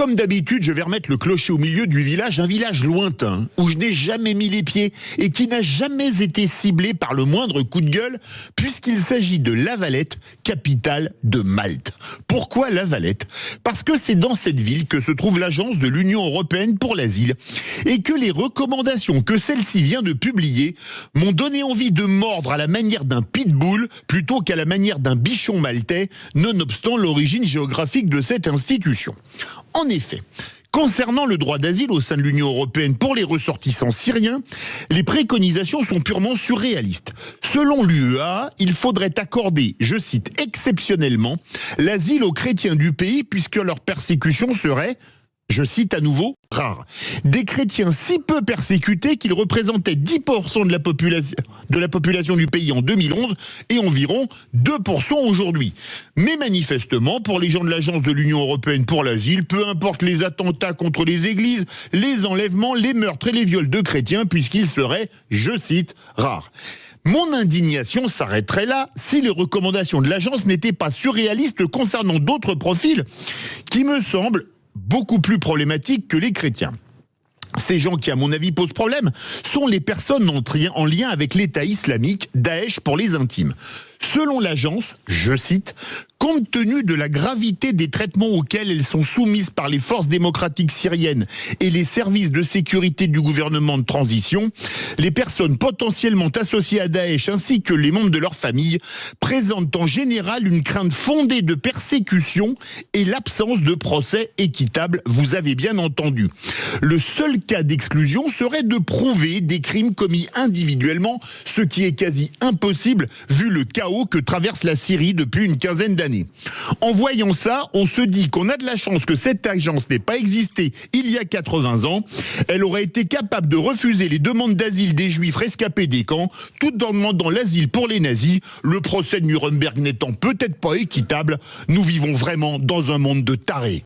Comme d'habitude, je vais remettre le clocher au milieu du village, un village lointain, où je n'ai jamais mis les pieds et qui n'a jamais été ciblé par le moindre coup de gueule, puisqu'il s'agit de La Valette, capitale de Malte. Pourquoi La Valette ? Parce que c'est dans cette ville que se trouve l'agence de l'Union européenne pour l'asile, et que les recommandations que celle-ci vient de publier m'ont donné envie de mordre à la manière d'un pitbull plutôt qu'à la manière d'un bichon maltais, nonobstant l'origine géographique de cette institution. En effet, concernant le droit d'asile au sein de l'Union européenne pour les ressortissants syriens, les préconisations sont purement surréalistes. Selon l'UEA, il faudrait accorder, je cite, exceptionnellement, l'asile aux chrétiens du pays puisque leur persécution serait, je cite à nouveau, rare. Des chrétiens si peu persécutés qu'ils représentaient 10% de la population du pays en 2011 et environ 2% aujourd'hui. Mais manifestement, pour les gens de l'agence de l'Union européenne pour l'asile, peu importe les attentats contre les églises, les enlèvements, les meurtres et les viols de chrétiens, puisqu'ils seraient, je cite, rares. Mon indignation s'arrêterait là si les recommandations de l'agence n'étaient pas surréalistes concernant d'autres profils qui me semblent beaucoup plus problématiques que les chrétiens. Ces gens qui, à mon avis, posent problème sont les personnes en lien avec l'État islamique, Daesh pour les intimes. Selon l'agence, je cite, « Compte tenu de la gravité des traitements auxquels elles sont soumises par les forces démocratiques syriennes et les services de sécurité du gouvernement de transition, les personnes potentiellement associées à Daesh ainsi que les membres de leur famille présentent en général une crainte fondée de persécution et l'absence de procès équitable, vous avez bien entendu. Le seul cas d'exclusion serait de prouver des crimes commis individuellement, ce qui est quasi impossible vu le chaos que traverse la Syrie depuis une quinzaine d'années. En voyant ça, on se dit qu'on a de la chance que cette agence n'ait pas existé il y a 80 ans. Elle aurait été capable de refuser les demandes d'asile des juifs rescapés des camps, tout en demandant l'asile pour les nazis, le procès de Nuremberg n'étant peut-être pas équitable. Nous vivons vraiment dans un monde de tarés.